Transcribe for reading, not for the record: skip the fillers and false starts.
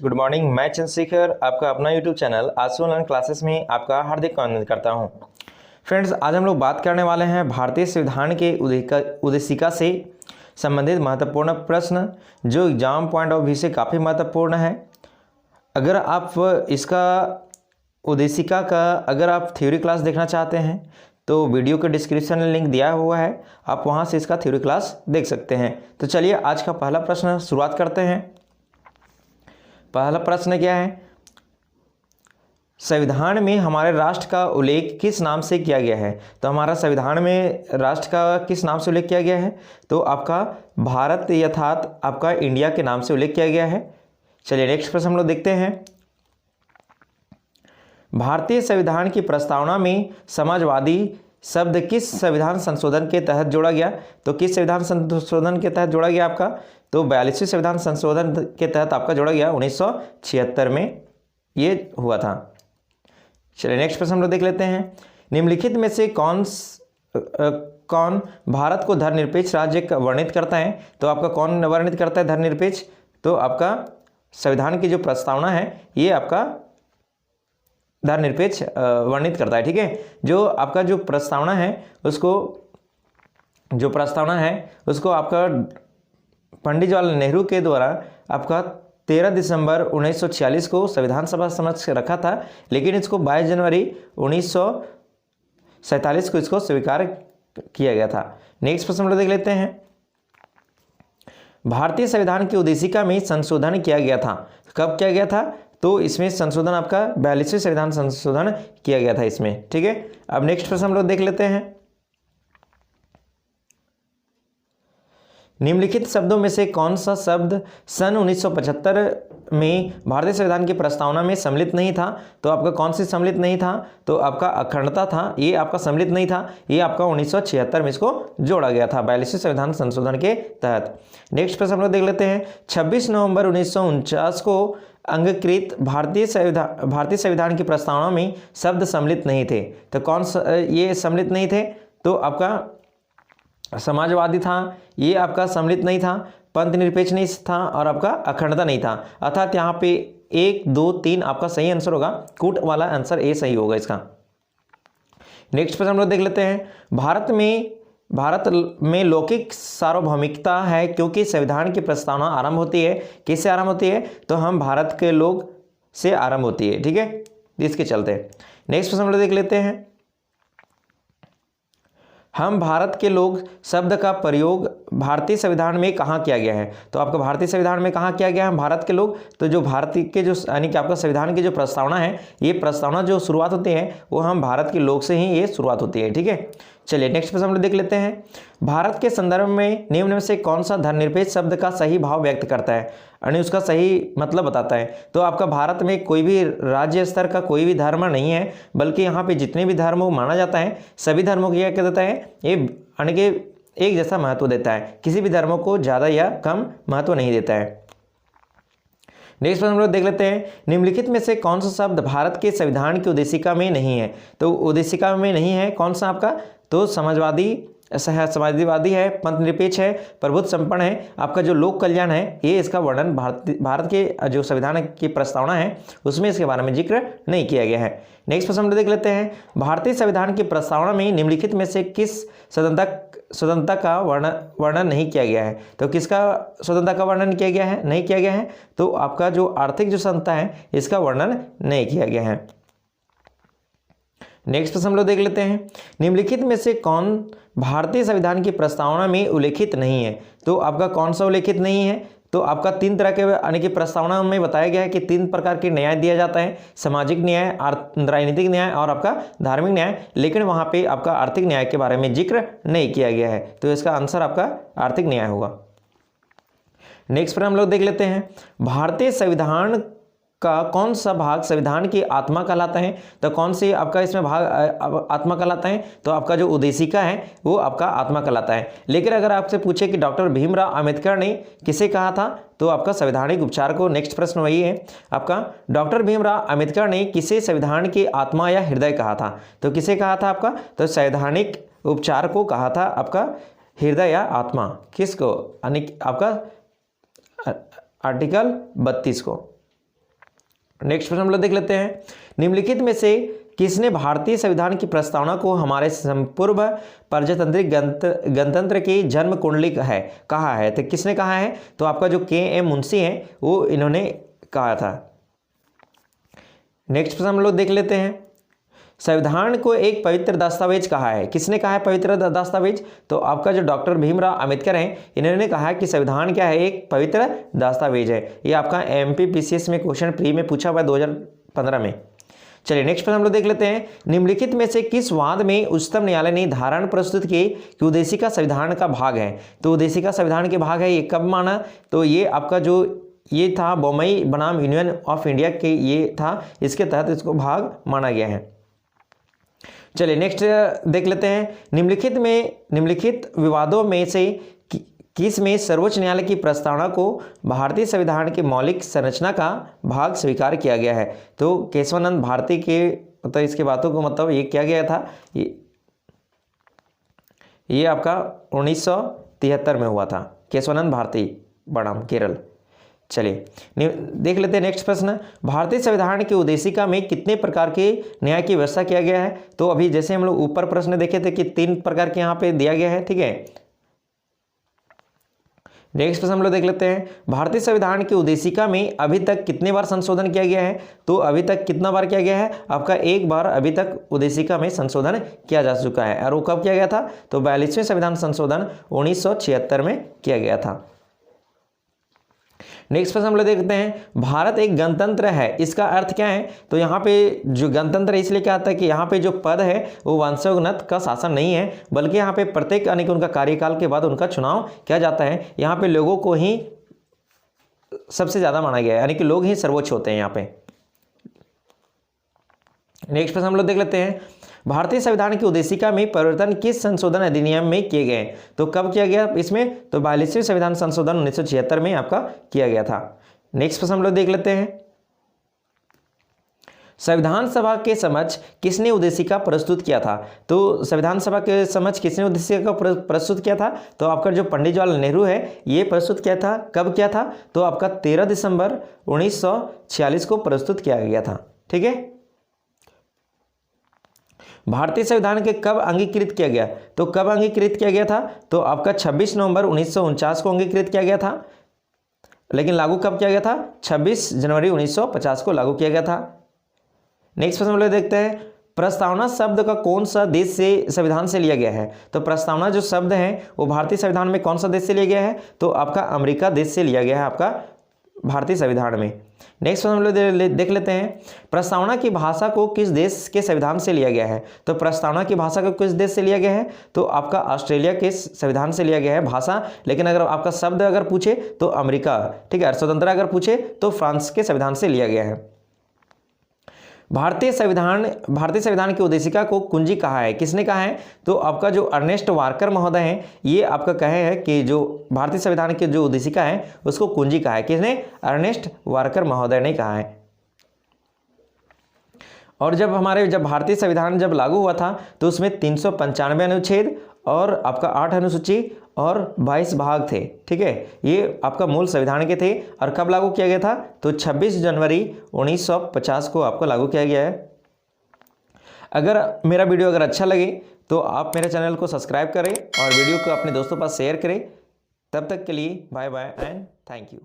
Good morning. मैं चंद्रशेखर आपका अपना यूट्यूब चैनल आसू ऑनलाइन क्लासेस में आपका हार्दिक स्वागत करता हूं। फ्रेंड्स, आज हम लोग बात करने वाले हैं भारतीय संविधान के उद्देशिका से संबंधित महत्वपूर्ण प्रश्न जो एग्जाम पॉइंट ऑफ व्यू से काफ़ी महत्वपूर्ण है। अगर आप इसका उद्देशिका का अगर आप थ्योरी क्लास देखना चाहते हैं तो वीडियो के डिस्क्रिप्शन में लिंक दिया हुआ है, आप वहां से इसका थ्योरी क्लास देख सकते हैं। तो चलिए आज का पहला प्रश्न शुरुआत करते हैं। पहला प्रश्न क्या है? संविधान में हमारे राष्ट्र का उल्लेख किस नाम से किया गया है? तो हमारा संविधान में राष्ट्र का किस नाम से उल्लेख किया गया है? तो आपका भारत अर्थात आपका इंडिया के नाम से उल्लेख किया गया है। चलिए नेक्स्ट प्रश्न हम लोग देखते हैं। भारतीय संविधान की प्रस्तावना में समाजवादी शब्द किस संविधान संशोधन के तहत जोड़ा गया? तो किस संविधान संशोधन के तहत जोड़ा गया आपका? तो 42वें संविधान संशोधन के तहत आपका जोड़ा गया 1976 में ये हुआ था। चलिए नेक्स्ट प्रश्न हम लोग देख लेते हैं। निम्नलिखित में से कौन भारत को धर्मनिरपेक्ष राज्य वर्णित करता है? तो आपका कौन वर्णित करता है धर्मनिरपेक्ष? तो आपका संविधान की जो प्रस्तावना है ये आपका धर्मनिरपेक्ष वर्णित करता है। ठीक है, जो आपका जो प्रस्तावना है उसको आपका पंडित जवाहरलाल नेहरू के द्वारा आपका 13 दिसंबर 1946 को संविधान सभा समक्ष रखा था, लेकिन इसको 22 जनवरी 1947 को इसको स्वीकार किया गया था। नेक्स्ट प्रश्न हम लोग देख लेते हैं। भारतीय संविधान की उद्देशिका में संशोधन किया गया था। कब किया गया था? तो इसमें संशोधन आपका 42वें संविधान संशोधन किया गया था इसमें। ठीक है, अब नेक्स्ट प्रश्न हम लोग देख लेते हैं। निम्नलिखित शब्दों में से कौन सा शब्द सन 1975 में भारतीय संविधान की प्रस्तावना में सम्मिलित नहीं था? तो आपका कौन सी सम्मिलित नहीं था? तो आपका अखंडता था, ये आपका सम्मिलित नहीं था, ये आपका 1976 में इसको जोड़ा गया था 42वें संविधान संशोधन के तहत। नेक्स्ट प्रश्न हम लोग देख लेते हैं। 26 नवंबर 1949 को अंगीकृत भारतीय संविधान की प्रस्तावना में शब्द सम्मिलित नहीं थे। तो कौन सा ये सम्मिलित नहीं थे? तो आपका समाजवादी था, ये आपका सम्मिलित नहीं था, पंथ निरपेक्ष नहीं था और आपका अखंडता नहीं था। अर्थात यहाँ पे 1, 2, 3 आपका सही आंसर होगा। कूट वाला आंसर ए सही होगा इसका। नेक्स्ट प्रश्न हम लोग देख लेते हैं। भारत में लौकिक सार्वभौमिकता है क्योंकि संविधान की प्रस्तावना आरंभ होती है, किससे आरंभ होती है? तो हम भारत के लोग से आरंभ होती है। ठीक है, इसके चलते नेक्स्ट प्रश्न हम लोग देख लेते हैं। हम भारत के लोग शब्द का प्रयोग भारतीय संविधान में कहाँ किया गया है? तो आपका भारतीय संविधान में कहाँ किया गया है हम भारत के लोग? तो जो भारतीय के जो यानी कि आपका संविधान की जो प्रस्तावना है, ये प्रस्तावना जो शुरुआत होती है वो हम भारत के लोग से ही ये शुरुआत होती है। ठीक है, चलिए नेक्स्ट प्रश्न हम लोग देख लेते हैं। भारत के संदर्भ में निम्न में से कौन सा धर्मनिरपेक्ष शब्द का सही भाव व्यक्त करता है यानी उसका सही मतलब बताता है? तो आपका भारत में कोई भी राज्य स्तर का कोई भी धर्म नहीं है, बल्कि यहाँ पे जितने भी धर्म माना जाता है सभी धर्मों को क्या कहता देता है? ये यानी कि एक जैसा महत्व देता है, किसी भी धर्मों को ज़्यादा या कम महत्व नहीं देता है। नेक्स्ट प्रश्न हम लोग देख लेते हैं। निम्नलिखित में से कौन सा शब्द भारत के संविधान की उद्देशिका में नहीं है? तो उद्देशिका में नहीं है कौन सा आपका? तो समाजवादी है, पंथ निरपेक्ष है, प्रभुत्व संपन्न है, आपका जो लोक कल्याण है, ये इसका वर्णन भारत के जो संविधान की प्रस्तावना है उसमें इसके बारे में जिक्र नहीं किया गया है। नेक्स्ट प्रश्न हम देख लेते हैं। भारतीय संविधान की प्रस्तावना में निम्नलिखित में से किस स्वतंत्रता का वर्णन नहीं किया गया है? तो किसका स्वतंत्रता का वर्णन किया गया है? नहीं किया गया है। तो आपका जो आर्थिक जो स्वतंत्रता है इसका वर्णन नहीं किया गया है। नेक्स्ट प्रश्न हम लोग देख लेते हैं। निम्नलिखित में से कौन भारतीय संविधान की प्रस्तावना में उल्लेखित नहीं है? तो आपका कौन सा उल्लेखित नहीं है? तो आपका 3 तरह के यानी कि प्रस्तावना में बताया गया है कि 3 प्रकार के न्याय दिया जाता है, सामाजिक न्याय, राजनीतिक न्याय और आपका धार्मिक न्याय, लेकिन वहाँ पे आपका आर्थिक न्याय के बारे में जिक्र नहीं किया गया है। तो इसका आंसर आपका आर्थिक न्याय होगा। नेक्स्ट पर हम लोग देख लेते हैं। भारतीय संविधान का कौन सा भाग संविधान की आत्मा कहलाता है? तो कौन सी आपका इसमें भाग आत्मा कहलाता है? तो आपका जो उद्देशिका है वो आपका आत्मा कहलाता है। लेकिन अगर आपसे पूछे कि डॉक्टर भीमराव अंबेडकर ने किसे कहा था? तो आपका संवैधानिक उपचार को, नेक्स्ट प्रश्न वही है आपका, डॉक्टर भीमराव अंबेडकर ने किसे संविधान की आत्मा या हृदय कहा था? तो किसे कहा था आपका? तो संवैधानिक उपचार को कहा था आपका हृदय या आत्मा। किसको? यानी आपका आर्टिकल 32 को। नेक्स्ट प्रश्न हम लोग देख लेते हैं, निम्नलिखित में से किसने भारतीय संविधान की प्रस्तावना को हमारे संपूर्ण प्रजातांत्रिक गणतंत्र की जन्म कुंडली है कहा है? तो किसने कहा है? तो आपका जो के.एम. मुंशी है वो इन्होंने कहा था। नेक्स्ट प्रश्न हम लोग देख लेते हैं, संविधान को एक पवित्र दस्तावेज कहा है? किसने कहा है पवित्र दस्तावेज? तो आपका जो डॉक्टर भीमराव अंबेडकर हैं इन्होंने कहा है कि संविधान क्या है, एक पवित्र दस्तावेज है। ये आपका एमपीपीसीएस में क्वेश्चन प्री में पूछा हुआ है 2015 में। चलिए नेक्स्ट प्रश्न हम लोग देख लेते हैं, निम्नलिखित में से किस वाद में उच्चतम न्यायालय ने धारणा प्रस्तुत की कि उद्देशिका संविधान का भाग है? तो उद्देशिका संविधान के भाग है, ये कब माना? तो ये आपका जो ये था बम्बई बनाम यूनियन ऑफ इंडिया के ये था, इसके तहत इसको भाग माना गया है। चलिए नेक्स्ट देख लेते हैं, निम्नलिखित विवादों में से किस में सर्वोच्च न्यायालय की प्रस्तावना को भारतीय संविधान की मौलिक संरचना का भाग स्वीकार किया गया है? तो केशवानंद भारती के मतलब इसके बातों को मतलब ये किया गया था, ये आपका 1973 में हुआ था, केशवानंद भारती बनाम केरल। चलिए देख लेते हैं नेक्स्ट प्रश्न, भारतीय संविधान की उद्देशिका में कितने प्रकार के न्याय की व्यवस्था किया गया है? तो अभी जैसे हम लोग ऊपर प्रश्न देखे थे कि 3 प्रकार के यहाँ पे दिया गया है, ठीक है। नेक्स्ट प्रश्न हम लोग देख लेते हैं, भारतीय संविधान की उद्देशिका में अभी तक कितने बार संशोधन किया गया है? तो अभी तक कितना बार किया गया है? आपका 1 बार अभी तक उद्देशिका में संशोधन किया जा चुका है, और वो कब किया गया था? तो 42वें संविधान संशोधन 1976 में किया गया था। नेक्स्ट प्रश्न हम लोग देखते हैं, भारत एक गणतंत्र है, इसका अर्थ क्या है? तो यहाँ पे जो गणतंत्र इसलिए क्या आता है कि यहाँ पे जो पद है वो वंशोन्नत का शासन नहीं है, बल्कि यहाँ पे प्रत्येक यानी कि उनका कार्यकाल के बाद उनका चुनाव किया जाता है। यहाँ पे लोगों को ही सबसे ज्यादा माना गया है, यानी कि लोग ही सर्वोच्च होते हैं यहाँ पे। नेक्स्ट प्रश्न हम लोग देख लेते हैं, भारतीय संविधान की उद्देशिका में परिवर्तन किस संशोधन अधिनियम में किए गए? तो कब किया गया इसमें? तो 42वें संविधान संशोधन 1976 में आपका किया गया था। नेक्स्ट प्रश्न हम लोग देख लेते हैं, संविधान सभा के समक्ष किसने उद्देशिका प्रस्तुत किया था? तो संविधान सभा के समक्ष किसने उद्देशिका प्रस्तुत किया था? तो आपका जो पंडित जवाहरलाल नेहरू है ये प्रस्तुत किया था। कब किया था? तो आपका 13 दिसंबर 1946 को प्रस्तुत किया गया था, ठीक है। भारतीय संविधान के कब अंगीकृत किया गया? तो कब अंगीकृत किया गया था? तो आपका 26 नवंबर 1949 को अंगीकृत किया गया था, लेकिन लागू कब किया गया था? 26 जनवरी 1950 को लागू किया गया था। नेक्स्ट प्रश्न हम लोग देखते हैं, प्रस्तावना शब्द का कौन सा देश से संविधान से लिया गया है? तो प्रस्तावना जो शब्द है वो भारतीय संविधान में कौन सा देश से लिया गया है? तो आपका अमेरिका देश से लिया गया है आपका भारतीय संविधान में। नेक्स्ट हम लोग देख लेते हैं, प्रस्तावना की भाषा को किस देश के संविधान से लिया गया है? तो प्रस्तावना की भाषा को किस देश से लिया गया है? तो आपका ऑस्ट्रेलिया के संविधान से लिया गया है भाषा, लेकिन अगर आपका शब्द अगर पूछे तो अमेरिका, ठीक है। स्वतंत्रता अगर पूछे तो फ्रांस के संविधान से लिया गया है। भारतीय संविधान की उद्देशिका को कुंजी कहा है, किसने कहा है? तो आपका जो अर्नेस्ट वार्कर महोदय हैं ये आपका कहे हैं कि जो भारतीय संविधान की जो उद्देशिका है उसको कुंजी कहा है। किसने? अर्नेस्ट वार्कर महोदय ने कहा है। और जब भारतीय संविधान जब लागू हुआ था तो उसमें 395 अनुच्छेद और आपका 8 अनुसूची और 22 भाग थे, ठीक है। ये आपका मूल संविधान के थे। और कब लागू किया गया था? तो 26 जनवरी 1950 को आपको लागू किया गया है। अगर मेरा वीडियो अगर अच्छा लगे तो आप मेरे चैनल को सब्सक्राइब करें और वीडियो को अपने दोस्तों के पास शेयर करें। तब तक के लिए bye bye and thank you.